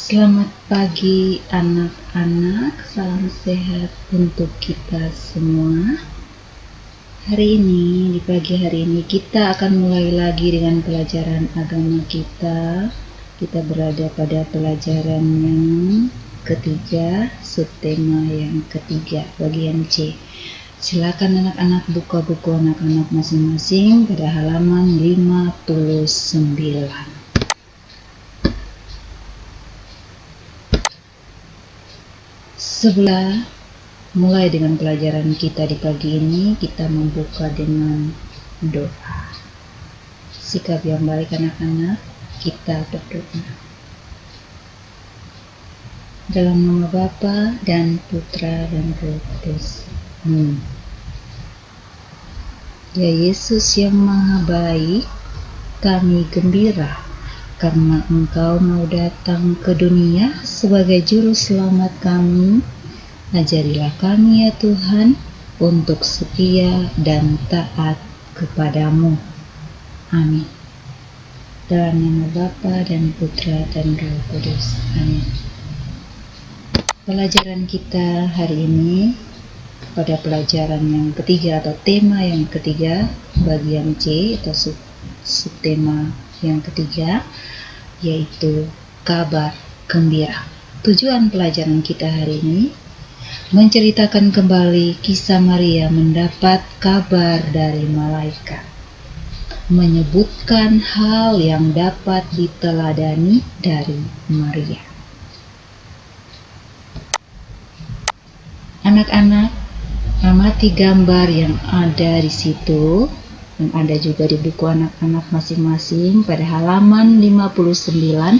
Selamat pagi anak-anak, salam sehat untuk kita semua. Di pagi hari ini kita akan mulai lagi dengan pelajaran agama kita. Kita berada pada pelajaran yang ketiga, subtema yang ketiga, bagian C. Silakan anak-anak buka buku anak-anak masing-masing pada halaman 59. Sebelum mulai dengan pelajaran kita di pagi ini, kita membuka dengan doa. Sikap yang baik anak-anak, kita berdoa. Dalam nama Bapa dan Putra dan Roh Kudus. Ya Yesus yang Maha Baik, kami gembira karena Engkau mau datang ke dunia sebagai juru selamat kami. Ajarilah kami ya Tuhan untuk setia dan taat kepadamu. Amin. Dalam nama Bapa dan Putra dan Roh Kudus. Amin. Pelajaran kita hari ini pada pelajaran yang ketiga atau tema yang ketiga, bagian C atau subtema yang ketiga, yaitu kabar gembira. Tujuan pelajaran kita hari ini menceritakan kembali kisah Maria mendapat kabar dari malaikat, menyebutkan hal yang dapat diteladani dari Maria. Anak-anak, amati gambar yang ada di situ, yang ada juga di buku anak-anak masing-masing pada halaman 59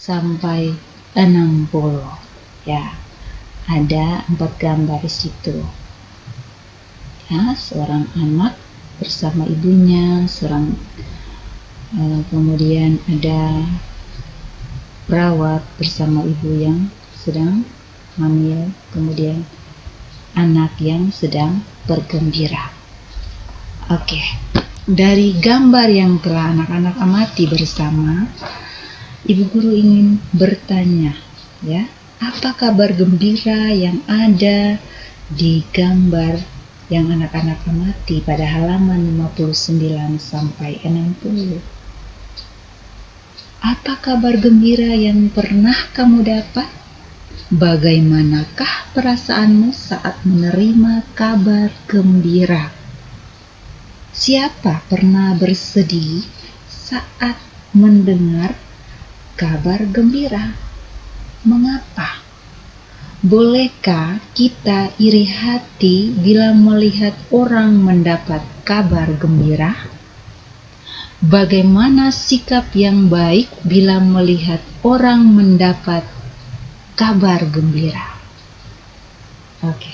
sampai 60. Ya, ada 4 gambar di situ. Ya, seorang anak bersama ibunya, kemudian ada perawat bersama ibu yang sedang hamil, kemudian anak yang sedang bergembira. Oke, dari gambar yang telah anak-anak amati bersama, Ibu Guru ingin bertanya, ya, apa kabar gembira yang ada di gambar yang anak-anak amati pada halaman 59 sampai 60? Apa kabar gembira yang pernah kamu dapat? Bagaimanakah perasaanmu saat menerima kabar gembira? Siapa pernah bersedih saat mendengar kabar gembira? Mengapa? Bolehkah kita iri hati bila melihat orang mendapat kabar gembira? Bagaimana sikap yang baik bila melihat orang mendapat kabar gembira? Oke.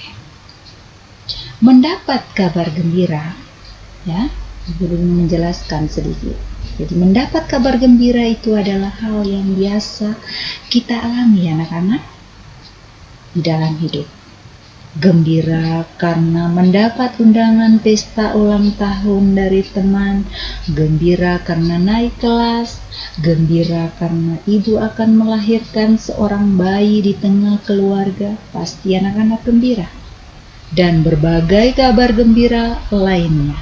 Mendapat kabar gembira, ya, Ibu menjelaskan sedikit. Jadi mendapat kabar gembira itu adalah hal yang biasa kita alami anak-anak di dalam hidup. Gembira karena mendapat undangan pesta ulang tahun dari teman, gembira karena naik kelas, gembira karena ibu akan melahirkan seorang bayi di tengah keluarga, pasti anak-anak gembira. Dan berbagai kabar gembira lainnya.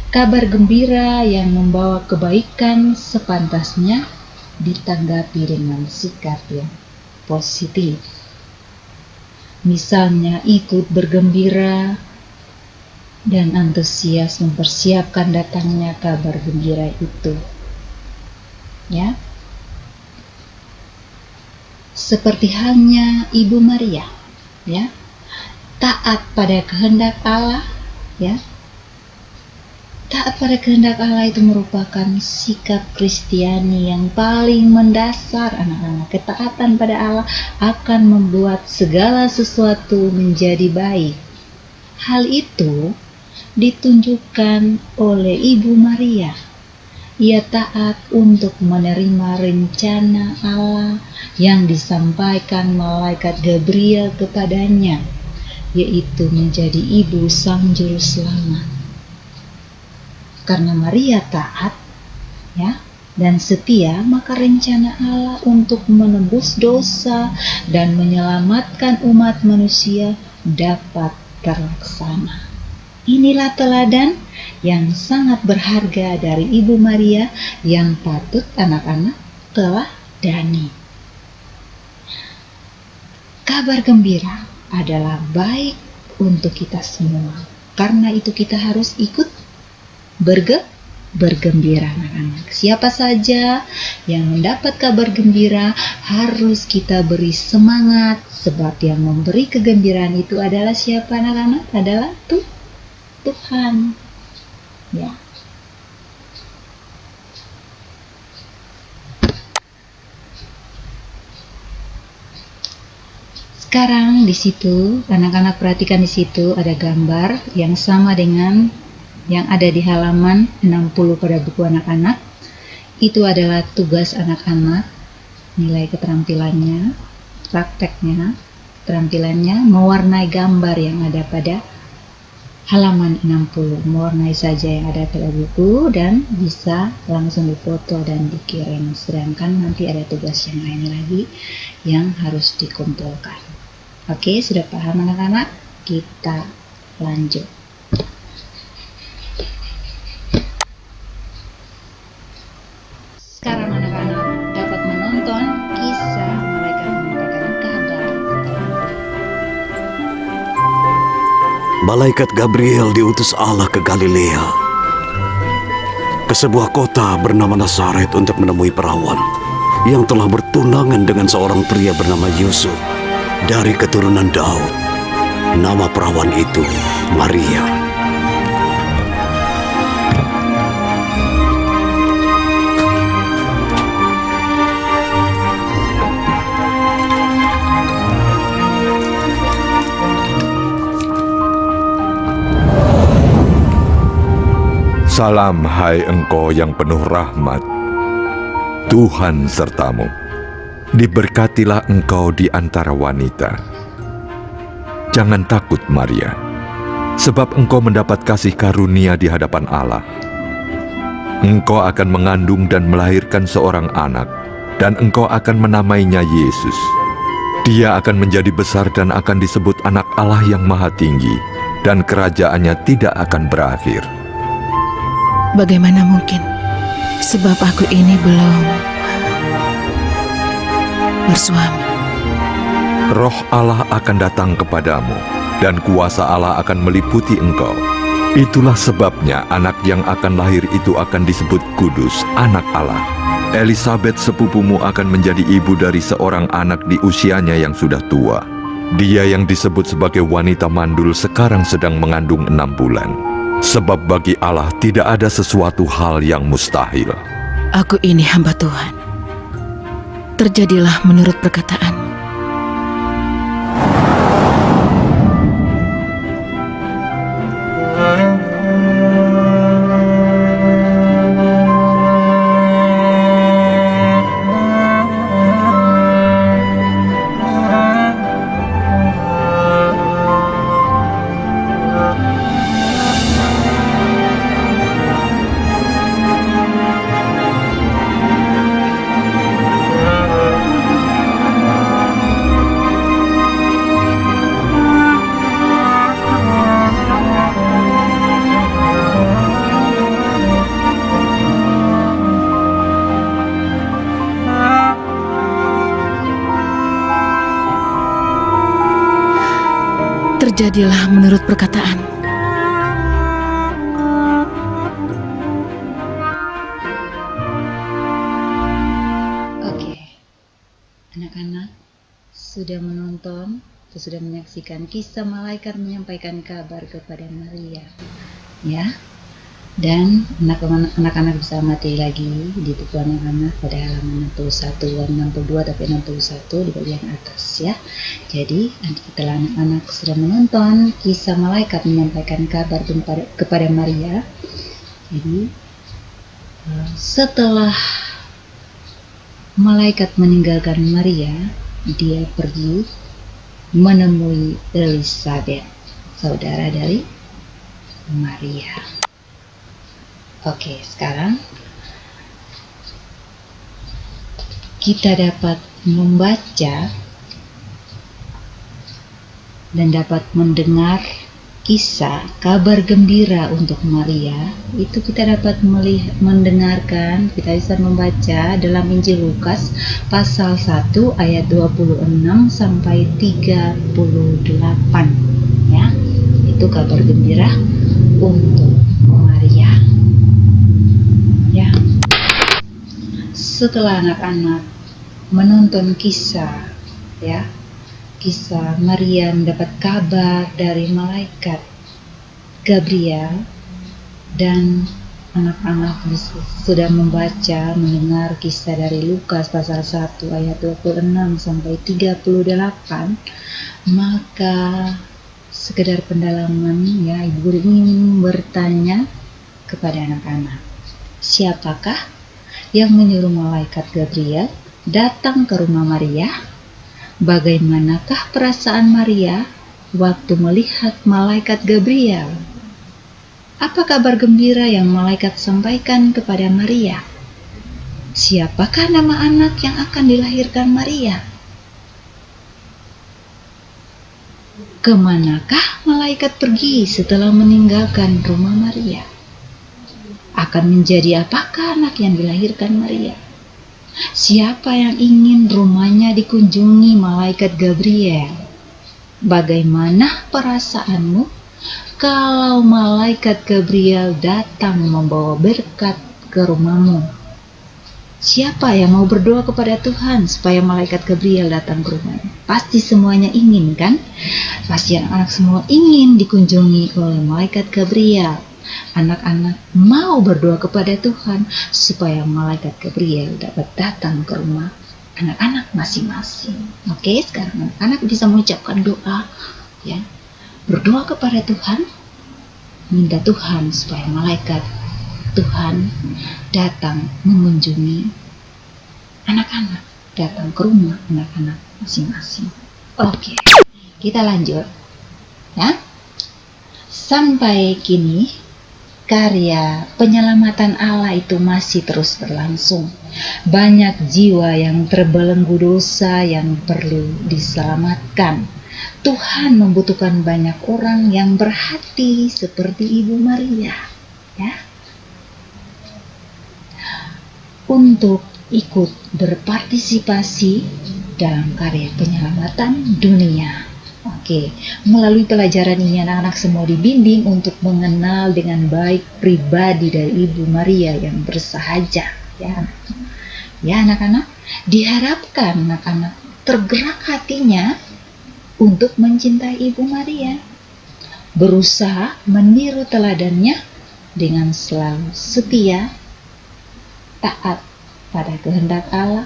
Kabar gembira yang membawa kebaikan sepantasnya ditanggapi dengan sikap yang positif. Misalnya ikut bergembira dan antusias mempersiapkan datangnya kabar gembira itu. Ya. Seperti halnya Ibu Maria, ya. Taat pada kehendak Allah, ya. Taat pada kehendak Allah itu merupakan sikap Kristiani yang paling mendasar anak-anak. Ketaatan pada Allah akan membuat segala sesuatu menjadi baik. Hal itu ditunjukkan oleh Ibu Maria. Ia taat untuk menerima rencana Allah yang disampaikan malaikat Gabriel kepadanya, yaitu menjadi ibu Sang Juru Selamat. Karena Maria taat, ya, dan setia, maka rencana Allah untuk menebus dosa dan menyelamatkan umat manusia dapat terlaksana. Inilah teladan yang sangat berharga dari Ibu Maria yang patut anak-anak teladani. Kabar gembira adalah baik untuk kita semua. Karena itu kita harus ikut bergembira, anak-anak. Siapa saja yang mendapat kabar gembira harus kita beri semangat, sebab yang memberi kegembiraan itu adalah siapa, anak-anak? Adalah Tuhan. Ya. Sekarang di situ, anak-anak perhatikan di situ ada gambar yang sama dengan yang ada di halaman 60 pada buku anak-anak. Itu adalah tugas anak-anak, nilai keterampilannya, prakteknya, keterampilannya mewarnai gambar yang ada pada halaman 60. Mewarnai saja yang ada pada buku dan bisa langsung difoto dan dikirim. Sedangkan nanti ada tugas yang lain lagi yang harus dikumpulkan. Oke, sudah paham anak-anak? Kita lanjut. Sekarang anak-anak dapat menonton kisah malaikat menyampaikan kabar. Malaikat Gabriel diutus Allah ke Galilea, ke sebuah kota bernama Nazaret untuk menemui perawan yang telah bertunangan dengan seorang pria bernama Yusuf dari keturunan Daud. Nama perawan itu Maria. Salam hai engkau yang penuh rahmat, Tuhan sertamu. Diberkatilah engkau di antara wanita. Jangan takut Maria, sebab engkau mendapat kasih karunia di hadapan Allah. Engkau akan mengandung dan melahirkan seorang anak, dan engkau akan menamainya Yesus. Dia akan menjadi besar dan akan disebut Anak Allah yang Maha Tinggi, dan kerajaannya tidak akan berakhir. Bagaimana mungkin? Sebab aku ini belum bersuami. Roh Allah akan datang kepadamu, dan kuasa Allah akan meliputi engkau. Itulah sebabnya anak yang akan lahir itu akan disebut kudus, Anak Allah. Elisabet sepupumu akan menjadi ibu dari seorang anak di usianya yang sudah tua. Dia yang disebut sebagai wanita mandul sekarang sedang mengandung 6 bulan. Sebab bagi Allah tidak ada sesuatu hal yang mustahil. Aku ini hamba Tuhan. Terjadilah menurut perkataan. Terjadilah menurut perkataan. Oke, anak-anak sudah menonton atau sudah menyaksikan kisah malaikat menyampaikan kabar kepada Maria, ya. Dan anak-anak bisa amati lagi di buku anak-anak pada halaman 61 dan 62 tapi 61 di bagian atas, ya. Jadi nanti setelah anak-anak sudah menonton kisah malaikat menyampaikan kabar kepada Maria, jadi setelah malaikat meninggalkan Maria, dia pergi menemui Elisabet, saudara dari Maria. Oke, sekarang kita dapat membaca dan dapat mendengar kisah kabar gembira untuk Maria, itu kita dapat mendengarkan, kita bisa membaca dalam Injil Lukas pasal 1 ayat 26 sampai 38 ya. Itu kabar gembira untuk Maria. Ya. Setelah anak-anak menonton kisah Maria mendapat kabar dari malaikat Gabriel, dan anak-anak sudah mendengar kisah dari Lukas pasal 1 ayat 26 sampai 38, maka sekedar pendalaman ya, Ibu Guru ingin bertanya kepada anak-anak, siapakah yang menyuruh malaikat Gabriel datang ke rumah Maria? Bagaimanakah perasaan Maria waktu melihat malaikat Gabriel? Apa kabar gembira yang malaikat sampaikan kepada Maria? Siapakah nama anak yang akan dilahirkan Maria? Kemanakah malaikat pergi setelah meninggalkan rumah Maria? Akan menjadi apakah anak yang dilahirkan Maria? Siapa yang ingin rumahnya dikunjungi malaikat Gabriel? Bagaimana perasaanmu kalau malaikat Gabriel datang membawa berkat ke rumahmu? Siapa yang mau berdoa kepada Tuhan supaya malaikat Gabriel datang ke rumahnya? Pasti semuanya ingin, kan? Pasti anak-anak semua ingin dikunjungi oleh malaikat Gabriel. Anak-anak mau berdoa kepada Tuhan supaya malaikat Gabriel dapat datang ke rumah anak-anak masing-masing. Oke, sekarang anak-anak bisa mengucapkan doa ya. Berdoa kepada Tuhan, minta Tuhan supaya malaikat Tuhan datang mengunjungi anak-anak, datang ke rumah anak-anak masing-masing. Oke, kita lanjut ya. Sampai kini karya penyelamatan Allah itu masih terus berlangsung. Banyak jiwa yang terbelenggu dosa yang perlu diselamatkan. Tuhan membutuhkan banyak orang yang berhati seperti Ibu Maria, ya, untuk ikut berpartisipasi dalam karya penyelamatan dunia. Oke, melalui pelajaran ini anak-anak semua dibimbing untuk mengenal dengan baik pribadi dari Ibu Maria yang bersahaja. Ya anak-anak, diharapkan anak-anak tergerak hatinya untuk mencintai Ibu Maria, berusaha meniru teladannya dengan selalu setia, taat pada kehendak Allah,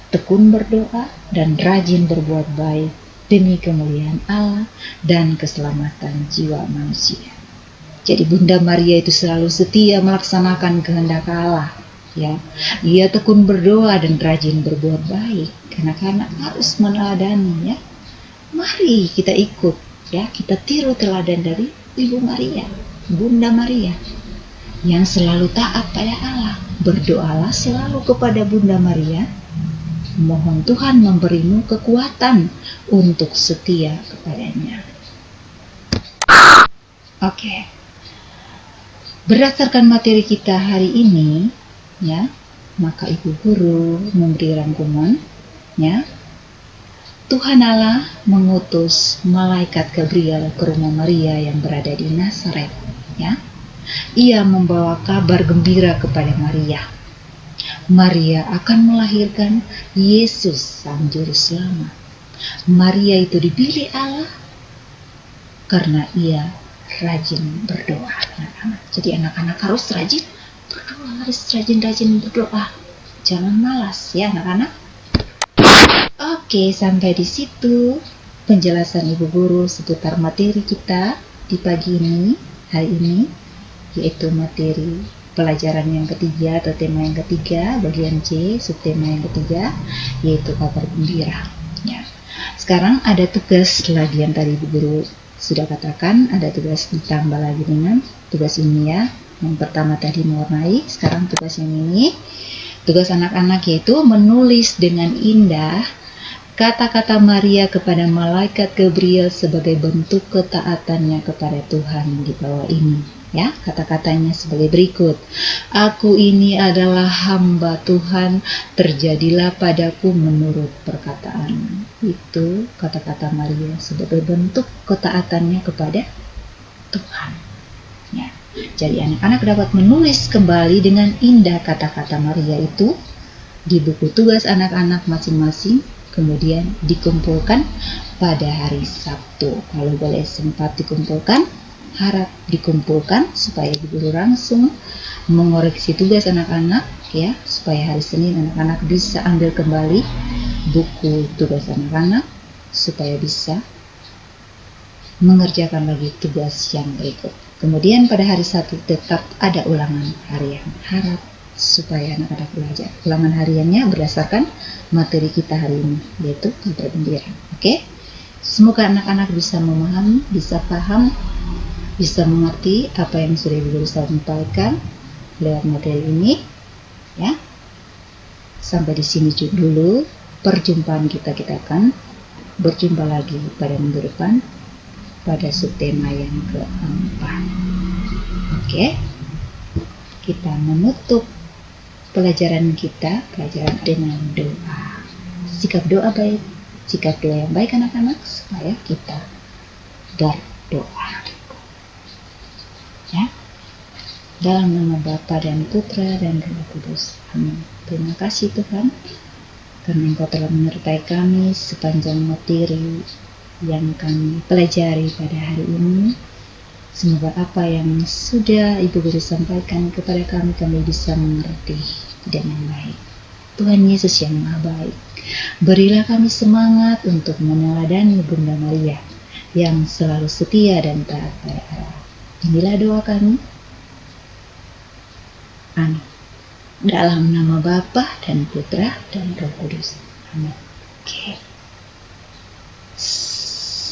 tekun berdoa, dan rajin berbuat baik demi kemuliaan Allah dan keselamatan jiwa manusia. Jadi Bunda Maria itu selalu setia melaksanakan kehendak Allah, ya. Ia tekun berdoa dan rajin berbuat baik. Anak-anak harus meneladani, ya. Mari kita ikut, ya, kita tiru teladan dari Ibu Maria, Bunda Maria, yang selalu taat pada Allah. Berdoalah selalu kepada Bunda Maria. Mohon Tuhan memberimu kekuatan untuk setia kepadanya. Oke. Berdasarkan materi kita hari ini, ya, maka Ibu Guru memberi rangkuman, ya. Tuhan Allah mengutus malaikat Gabriel ke rumah Maria yang berada di Nazaret, ya. Ia membawa kabar gembira kepada Maria. Maria akan melahirkan Yesus Sang Juru Selamat. Maria itu dipilih Allah karena ia rajin berdoa, anak-anak. Jadi anak-anak harus rajin berdoa, harus rajin-rajin berdoa. Jangan malas, ya anak-anak. Oke, sampai di situ penjelasan Ibu Guru seputar materi kita di pagi ini, hari ini, yaitu materi pelajaran yang ketiga atau tema yang ketiga, bagian C, subtema yang ketiga, yaitu kabar gembira. Ya. Sekarang ada tugas lagi yang tadi Ibu Guru sudah katakan, ada tugas ditambah lagi dengan tugas ini, ya. Yang pertama tadi mewarnai, sekarang tugas yang ini Tugas anak-anak yaitu menulis dengan indah kata-kata Maria kepada malaikat Gabriel sebagai bentuk ketaatannya kepada Tuhan di bawah ini. Ya, kata-katanya sebagai berikut. Aku ini adalah hamba Tuhan, terjadilah padaku menurut perkataan. Itu kata-kata Maria sebagai bentuk ketaatannya kepada Tuhan. Ya. Jadi anak-anak dapat menulis kembali dengan indah kata-kata Maria itu di buku tugas anak-anak masing-masing, kemudian dikumpulkan pada hari Sabtu. Kalau boleh sempat dikumpulkan, harap dikumpulkan supaya guru langsung mengoreksi tugas anak-anak, ya, supaya hari Senin anak-anak bisa ambil kembali buku tugas anak-anak supaya bisa mengerjakan lagi tugas yang berikut. Kemudian pada hari Sabtu tetap ada ulangan harian. Harap supaya anak-anak belajar. Ulangan hariannya berdasarkan materi kita hari ini, yaitu kabar gembira. Oke? Semoga anak-anak bisa memahami, bisa paham, bisa mengerti apa yang sudah Ibu Guru sampaikan lewat materi ini. Ya. Sampai di sini dulu perjumpaan kita akan berjumpa lagi pada minggu depan pada subtema yang keempat. Oke, kita menutup pelajaran dengan doa. Sikap doa baik, sikap doa yang baik anak-anak, supaya kita berdoa. Ya, dalam nama Bapa dan Putra dan Roh Kudus. Amin. Terima kasih Tuhan, karena Engkau telah menyertai kami sepanjang materi yang kami pelajari pada hari ini. Semoga apa yang sudah Ibu Guru sampaikan kepada kami bisa mengerti dengan baik. Tuhan Yesus yang Maha Baik, berilah kami semangat untuk meneladani Bunda Maria yang selalu setia dan taat pada Allah. Inilah doa kami. Amin. Dalam nama Bapa dan Putra dan Roh Kudus. Amin. Oke.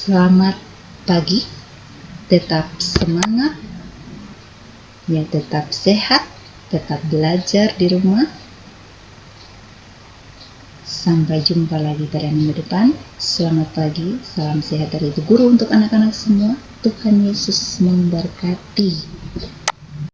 Selamat pagi, tetap semangat, ya, tetap sehat, tetap belajar di rumah. Sampai jumpa lagi pada minggu depan. Selamat pagi, salam sehat dari Ibu Guru untuk anak-anak semua. Tuhan Yesus memberkati.